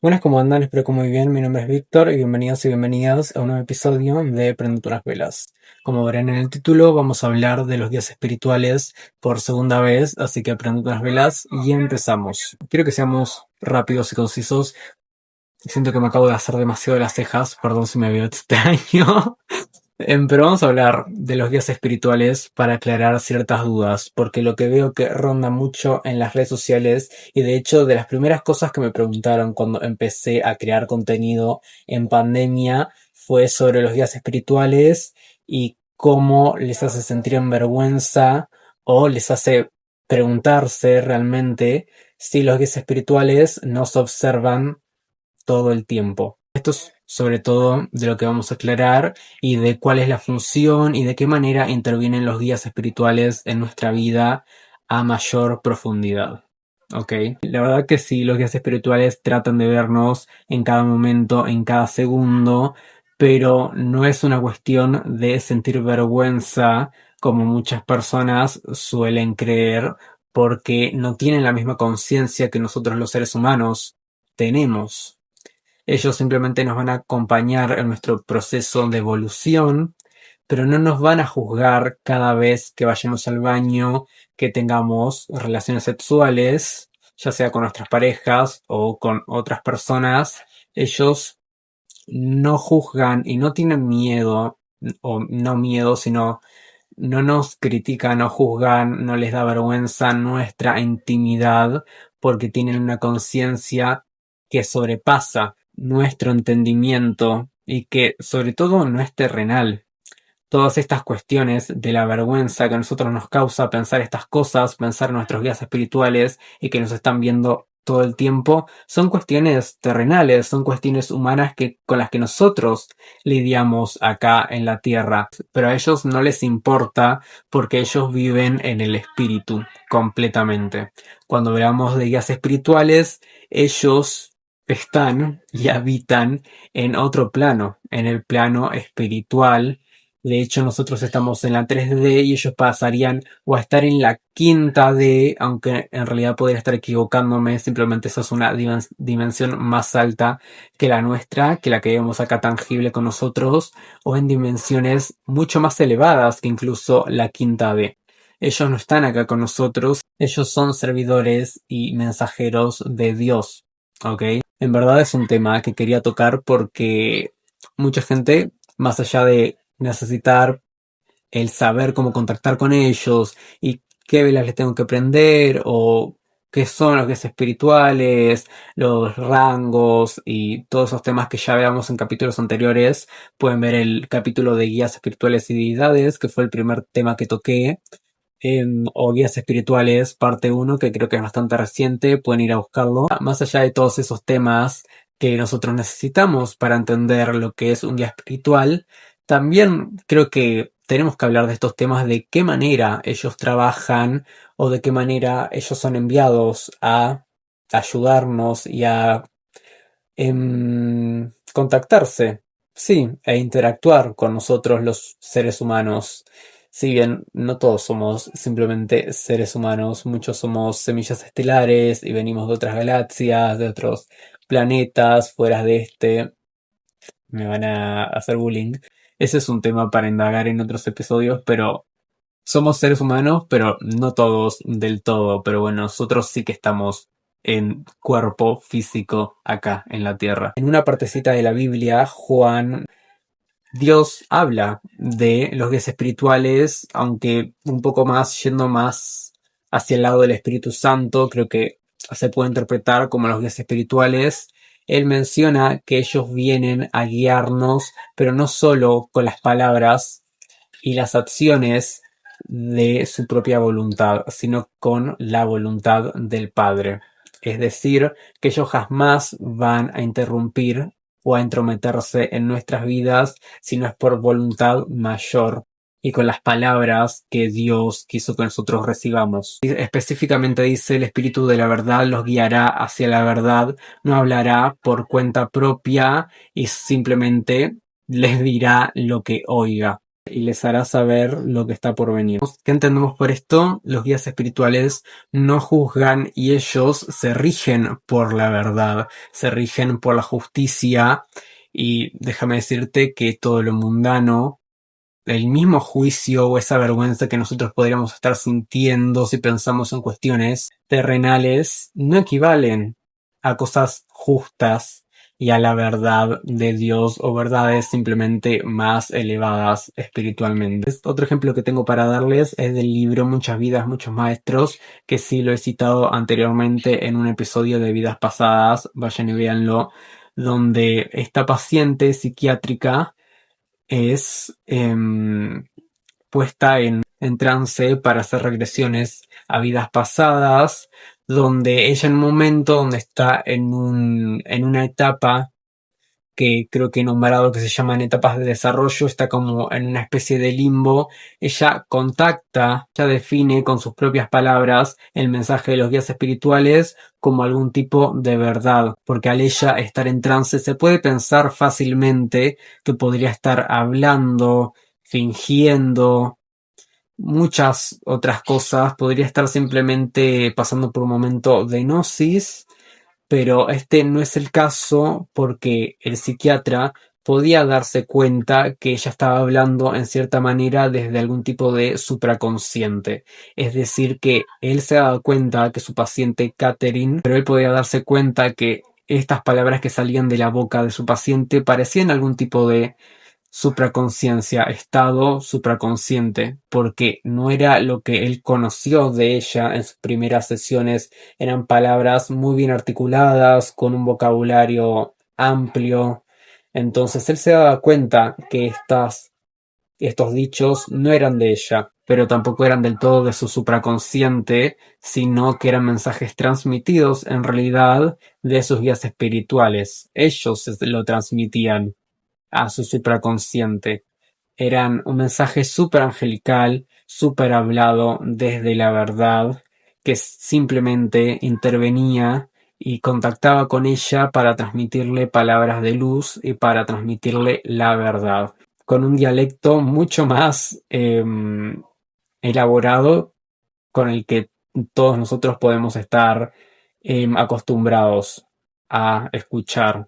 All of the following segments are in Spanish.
Buenas, ¿cómo andan? Espero que muy bien. Mi nombre es Víctor y bienvenidos y bienvenidas a un nuevo episodio de Prende unas velas. Como verán en el título, vamos a hablar de los guías espirituales por segunda vez, así que prende unas velas y empezamos. Quiero que seamos rápidos y concisos. Siento que me acabo de hacer demasiado las cejas, perdón si me veo extraño. Pero vamos a hablar de los guías espirituales para aclarar ciertas dudas, porque lo que veo que ronda mucho en las redes sociales y de hecho de las primeras cosas que me preguntaron cuando empecé a crear contenido en pandemia fue sobre los guías espirituales y cómo les hace sentir en vergüenza o les hace preguntarse realmente si los guías espirituales nos observan todo el tiempo. Esto es sobre todo de lo que vamos a aclarar y de cuál es la función y de qué manera intervienen los guías espirituales en nuestra vida a mayor profundidad. Ok, la verdad que sí, los guías espirituales tratan de vernos en cada momento, en cada segundo, pero no es una cuestión de sentir vergüenza como muchas personas suelen creer, porque no tienen la misma conciencia que nosotros los seres humanos tenemos. Ellos simplemente nos van a acompañar en nuestro proceso de evolución, pero no nos van a juzgar cada vez que vayamos al baño, que tengamos relaciones sexuales, ya sea con nuestras parejas o con otras personas. Ellos no juzgan y no tienen miedo, o no miedo, sino no nos critican, no juzgan, no les da vergüenza nuestra intimidad, porque tienen una conciencia que sobrepasa nuestro entendimiento y que sobre todo no es terrenal. Todas estas cuestiones de la vergüenza que a nosotros nos causa pensar estas cosas, pensar en nuestros guías espirituales y que nos están viendo todo el tiempo, son cuestiones terrenales, son cuestiones humanas con las que nosotros lidiamos acá en la tierra, pero a ellos no les importa porque ellos viven en el espíritu completamente. Cuando hablamos de guías espirituales, ellos están y habitan en otro plano, en el plano espiritual. De hecho, nosotros estamos en la 3D y ellos pasarían o a estar en la quinta D, aunque en realidad podría estar equivocándome, simplemente eso es una dimensión más alta que la nuestra, que la que vemos acá tangible con nosotros, o en dimensiones mucho más elevadas que incluso la quinta D. Ellos no están acá con nosotros, ellos son servidores y mensajeros de Dios, ¿ok? En verdad es un tema que quería tocar porque mucha gente, más allá de necesitar el saber cómo contactar con ellos y qué velas les tengo que prender o qué son los guías espirituales, los rangos y todos esos temas que ya veamos en capítulos anteriores. Pueden ver el capítulo de guías espirituales y deidades, que fue el primer tema que toqué, o guías espirituales parte uno, que creo que es bastante reciente, pueden ir a buscarlo. Más allá de todos esos temas que nosotros necesitamos para entender lo que es un guía espiritual, también creo que tenemos que hablar de estos temas, de qué manera ellos trabajan o de qué manera ellos son enviados a ayudarnos y a contactarse, sí, e interactuar con nosotros los seres humanos. Si bien no todos somos simplemente seres humanos, muchos somos semillas estelares y venimos de otras galaxias, de otros planetas fuera de este. Me van a hacer bullying. Ese es un tema para indagar en otros episodios, pero somos seres humanos, pero no todos del todo. Pero bueno, nosotros sí que estamos en cuerpo físico acá en la tierra. En una partecita de la Biblia, Dios habla de los guías espirituales, aunque un poco más yendo más hacia el lado del Espíritu Santo, creo que se puede interpretar como los guías espirituales. Él menciona que ellos vienen a guiarnos, pero no solo con las palabras y las acciones de su propia voluntad, sino con la voluntad del Padre. Es decir, que ellos jamás van a interrumpir o a entrometerse en nuestras vidas si no es por voluntad mayor y con las palabras que Dios quiso que nosotros recibamos. Específicamente dice: el Espíritu de la verdad los guiará hacia la verdad, no hablará por cuenta propia y simplemente les dirá lo que oiga. y les hará saber lo que está por venir. ¿Qué entendemos por esto? Los guías espirituales no juzgan y ellos se rigen por la verdad, se rigen por la justicia y déjame decirte que todo lo mundano, el mismo juicio o esa vergüenza que nosotros podríamos estar sintiendo si pensamos en cuestiones terrenales, no equivalen a cosas justas y a la verdad de Dios o verdades simplemente más elevadas espiritualmente. Otro ejemplo que tengo para darles es del libro Muchas vidas, muchos maestros, que sí lo he citado anteriormente en un episodio de Vidas Pasadas, vayan y véanlo, donde esta paciente psiquiátrica es puesta en trance para hacer regresiones a vidas pasadas, donde ella en un momento donde está en una etapa que creo que he nombrado que se llaman etapas de desarrollo, está como en una especie de limbo, ella contacta, ya define con sus propias palabras el mensaje de los guías espirituales como algún tipo de verdad, porque al ella estar en trance se puede pensar fácilmente que podría estar hablando, fingiendo, muchas otras cosas, podría estar simplemente pasando por un momento de gnosis, pero este no es el caso porque el psiquiatra podía darse cuenta que ella estaba hablando en cierta manera desde algún tipo de supraconsciente. Es decir, que él se daba cuenta que su paciente Catherine, pero él podía darse cuenta que estas palabras que salían de la boca de su paciente parecían algún tipo de supraconciencia, estado supraconsciente, porque no era lo que él conoció de ella en sus primeras sesiones, eran palabras muy bien articuladas, con un vocabulario amplio. Entonces él se daba cuenta que estos dichos no eran de ella, pero tampoco eran del todo de su supraconsciente, sino que eran mensajes transmitidos en realidad de sus guías espirituales. Ellos lo transmitían a su supraconsciente. Eran un mensaje súper angelical, súper hablado desde la verdad, que simplemente intervenía y contactaba con ella para transmitirle palabras de luz y para transmitirle la verdad, con un dialecto mucho más elaborado con el que todos nosotros podemos estar acostumbrados a escuchar.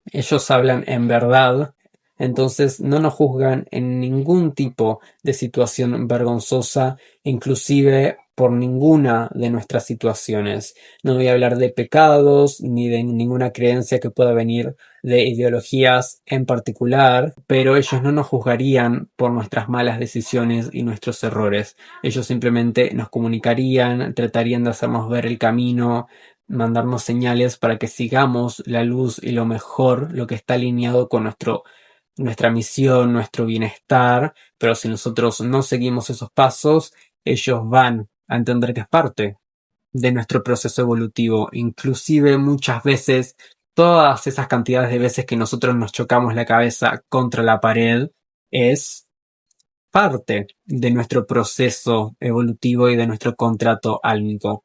Ellos hablan en verdad, entonces no nos juzgan en ningún tipo de situación vergonzosa, inclusive por ninguna de nuestras situaciones. No voy a hablar de pecados ni de ninguna creencia que pueda venir de ideologías en particular, pero ellos no nos juzgarían por nuestras malas decisiones y nuestros errores. Ellos simplemente nos comunicarían, tratarían de hacernos ver el camino, mandarnos señales para que sigamos la luz y lo mejor, lo que está alineado con nuestra misión, nuestro bienestar, pero si nosotros no seguimos esos pasos, ellos van a entender que es parte de nuestro proceso evolutivo. Inclusive muchas veces, todas esas cantidades de veces que nosotros nos chocamos la cabeza contra la pared, es parte de nuestro proceso evolutivo y de nuestro contrato álmico.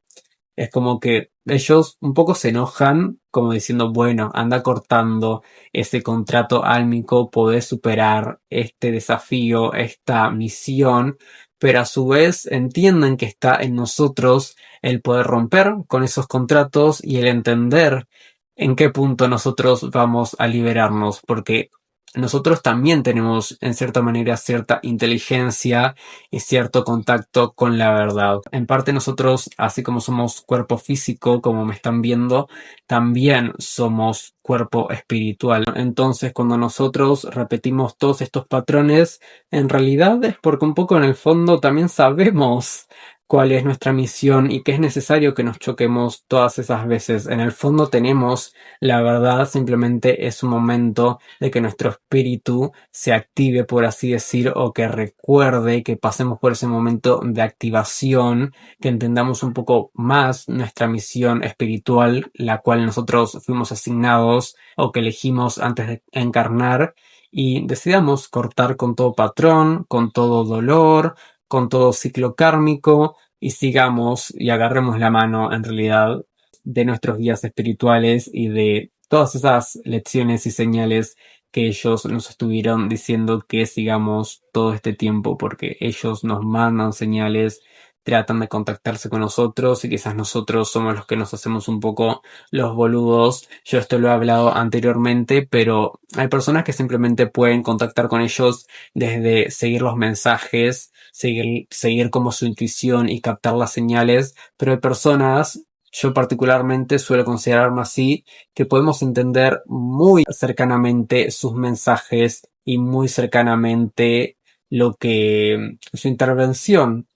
Es como que ellos un poco se enojan, como diciendo, bueno, anda cortando ese contrato álmico, podés superar este desafío, esta misión, pero a su vez entienden que está en nosotros el poder romper con esos contratos y el entender en qué punto nosotros vamos a liberarnos, porque nosotros también tenemos en cierta manera cierta inteligencia y cierto contacto con la verdad. En parte nosotros, así como somos cuerpo físico, como me están viendo, también somos cuerpo espiritual. Entonces, cuando nosotros repetimos todos estos patrones, en realidad es porque un poco en el fondo también sabemos cuál es nuestra misión y que es necesario que nos choquemos todas esas veces. En el fondo tenemos la verdad, simplemente es un momento de que nuestro espíritu se active, por así decir, o que recuerde, que pasemos por ese momento de activación, que entendamos un poco más nuestra misión espiritual, la cual nosotros fuimos asignados o que elegimos antes de encarnar, y decidamos cortar con todo patrón, con todo dolor, con todo ciclo kármico, y sigamos y agarremos la mano en realidad de nuestros guías espirituales y de todas esas lecciones y señales que ellos nos estuvieron diciendo que sigamos todo este tiempo, porque ellos nos mandan señales, tratan de contactarse con nosotros y quizás nosotros somos los que nos hacemos un poco los boludos. Yo esto lo he hablado anteriormente, pero hay personas que simplemente pueden contactar con ellos desde seguir los mensajes, seguir como su intuición y captar las señales, pero hay personas, yo particularmente suelo considerarme así, que podemos entender muy cercanamente sus mensajes y muy cercanamente lo que su intervención,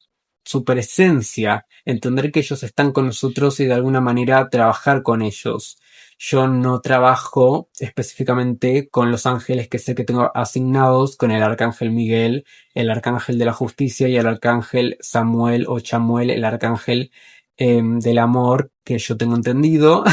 su presencia, entender que ellos están con nosotros y de alguna manera trabajar con ellos. Yo no trabajo específicamente con los ángeles que sé que tengo asignados, con el arcángel Miguel, el arcángel de la justicia y el arcángel Samuel o Chamuel, el arcángel del amor que yo tengo entendido,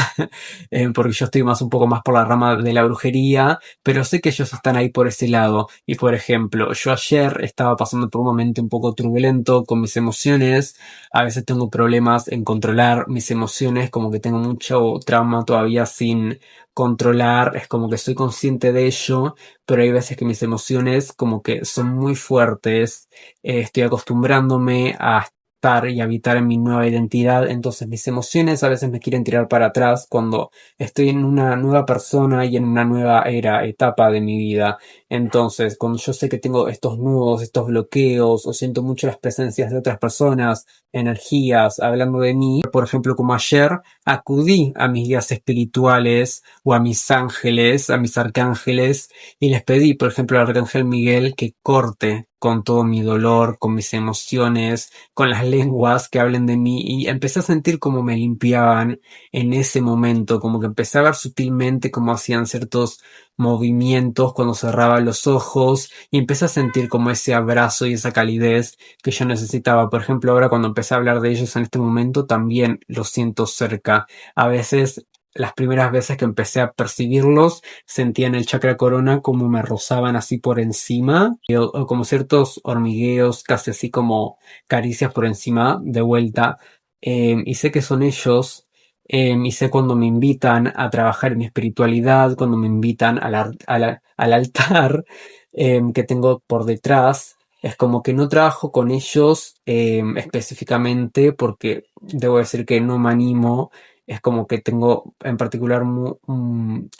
porque yo estoy un poco más por la rama de la brujería, pero sé que ellos están ahí por ese lado. Y por ejemplo, yo ayer estaba pasando por un momento un poco turbulento con mis emociones, a veces tengo problemas en controlar mis emociones, como que tengo mucho trauma todavía sin controlar, es como que soy consciente de ello, pero hay veces que mis emociones como que son muy fuertes, estoy acostumbrándome a estar y habitar en mi nueva identidad, entonces mis emociones a veces me quieren tirar para atrás cuando estoy en una nueva persona y en una nueva etapa de mi vida. Entonces, cuando yo sé que tengo estos nudos, estos bloqueos, o siento mucho las presencias de otras personas, energías, hablando de mí, por ejemplo, como ayer, acudí a mis guías espirituales o a mis ángeles, a mis arcángeles, y les pedí, por ejemplo, al arcángel Miguel que corte con todo mi dolor, con mis emociones, con las lenguas que hablen de mí, y empecé a sentir como me limpiaban en ese momento, como que empecé a ver sutilmente cómo hacían ciertos movimientos cuando cerraba los ojos y empecé a sentir como ese abrazo y esa calidez que yo necesitaba. Por ejemplo, ahora cuando empecé a hablar de ellos en este momento, también los siento cerca. A veces, las primeras veces que empecé a percibirlos, sentía en el chakra corona como me rozaban así por encima, o como ciertos hormigueos, casi así como caricias por encima, de vuelta. Y sé que son ellos. Y sé cuando me invitan a trabajar en mi espiritualidad, cuando me invitan al altar que tengo por detrás. Es como que no trabajo con ellos específicamente porque debo decir que no me animo. Es como que tengo en particular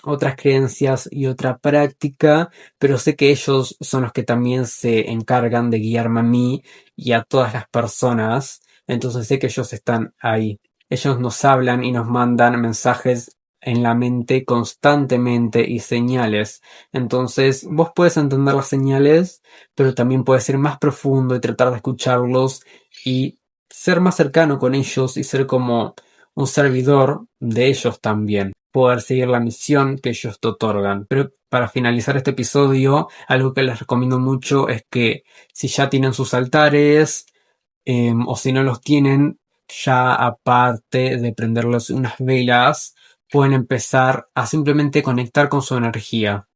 otras creencias y otra práctica, pero sé que ellos son los que también se encargan de guiarme a mí y a todas las personas. Entonces sé que ellos están ahí. Ellos nos hablan y nos mandan mensajes en la mente constantemente y señales. Entonces, vos puedes entender las señales, pero también puedes ir más profundo y tratar de escucharlos y ser más cercano con ellos y ser como un servidor de ellos también. Poder seguir la misión que ellos te otorgan. Pero para finalizar este episodio, algo que les recomiendo mucho es que si ya tienen sus altares, o si no los tienen, ya aparte de prenderles unas velas, pueden empezar a simplemente conectar con su energía.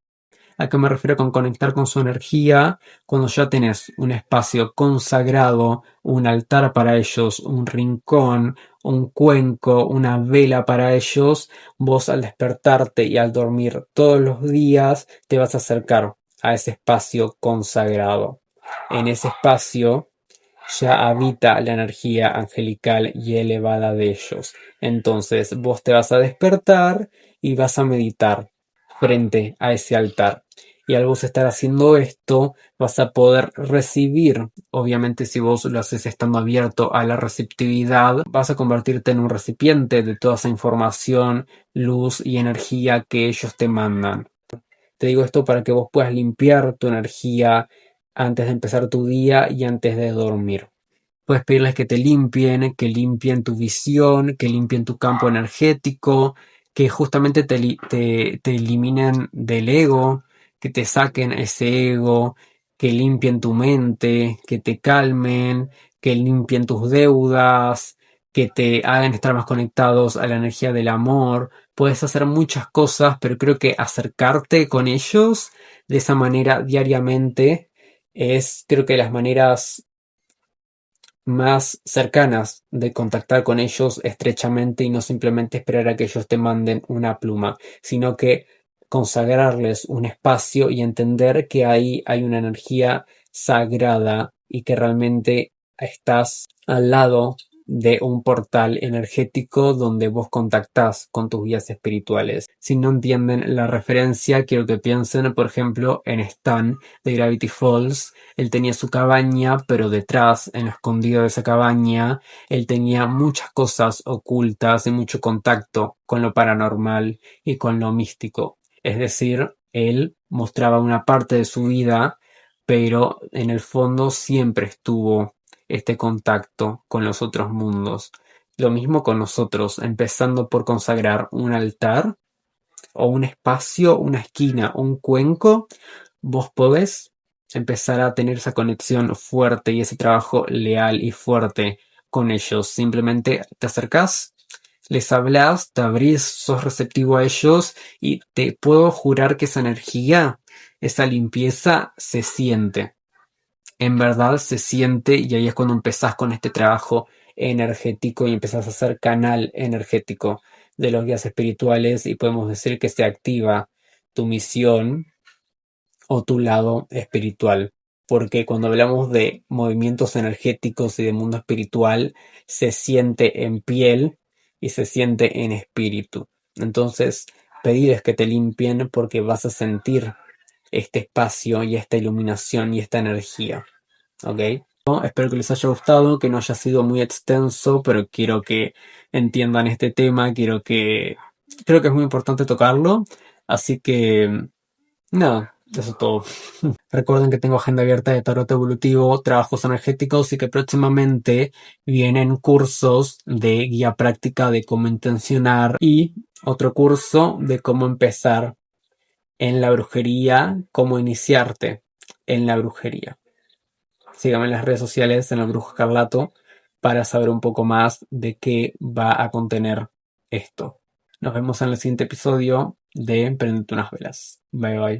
¿A qué me refiero con conectar con su energía? Cuando ya tenés un espacio consagrado, un altar para ellos, un rincón, un cuenco, una vela para ellos, vos al despertarte y al dormir todos los días te vas a acercar a ese espacio consagrado. En ese espacio ya habita la energía angelical y elevada de ellos. Entonces vos te vas a despertar y vas a meditar frente a ese altar. Y al vos estar haciendo esto, vas a poder recibir, obviamente si vos lo haces estando abierto a la receptividad, vas a convertirte en un recipiente de toda esa información, luz y energía que ellos te mandan. Te digo esto para que vos puedas limpiar tu energía antes de empezar tu día y antes de dormir. Puedes pedirles que limpien tu visión, que limpien tu campo energético, que justamente te eliminen del ego, que te saquen ese ego, que limpien tu mente, que te calmen, que limpien tus deudas, que te hagan estar más conectados a la energía del amor. Puedes hacer muchas cosas, pero creo que acercarte con ellos de esa manera diariamente es, creo que las maneras más cercanas de contactar con ellos estrechamente y no simplemente esperar a que ellos te manden una pluma, sino que consagrarles un espacio y entender que ahí hay una energía sagrada y que realmente estás al lado de un portal energético donde vos contactás con tus guías espirituales. Si no entienden la referencia, quiero que piensen, por ejemplo, en Stan de Gravity Falls. Él tenía su cabaña, pero detrás, en lo escondido de esa cabaña, él tenía muchas cosas ocultas y mucho contacto con lo paranormal y con lo místico. Es decir, él mostraba una parte de su vida, pero en el fondo siempre estuvo este contacto con los otros mundos. Lo mismo con nosotros, empezando por consagrar un altar o un espacio, una esquina, un cuenco, vos podés empezar a tener esa conexión fuerte y ese trabajo leal y fuerte con ellos. Simplemente te acercás, les hablas, te abrís, sos receptivo a ellos y te puedo jurar que esa energía, esa limpieza se siente. En verdad se siente y ahí es cuando empezás con este trabajo energético y empezás a ser canal energético de los guías espirituales y podemos decir que se activa tu misión o tu lado espiritual. Porque cuando hablamos de movimientos energéticos y de mundo espiritual, se siente en piel y se siente en espíritu. Entonces, pedirles que te limpien porque vas a sentir este espacio y esta iluminación y esta energía. ¿Ok? Espero que les haya gustado, que no haya sido muy extenso, pero quiero que entiendan este tema, creo que es muy importante tocarlo, así que nada, eso es todo. Recuerden que tengo agenda abierta de tarot evolutivo, trabajos energéticos y que próximamente vienen cursos de guía práctica de cómo intencionar y otro curso de cómo empezar en la brujería, cómo iniciarte en la brujería. Síganme en las redes sociales en el Brujo Escarlato para saber un poco más de qué va a contener esto. Nos vemos en el siguiente episodio de Prendete unas velas. Bye bye.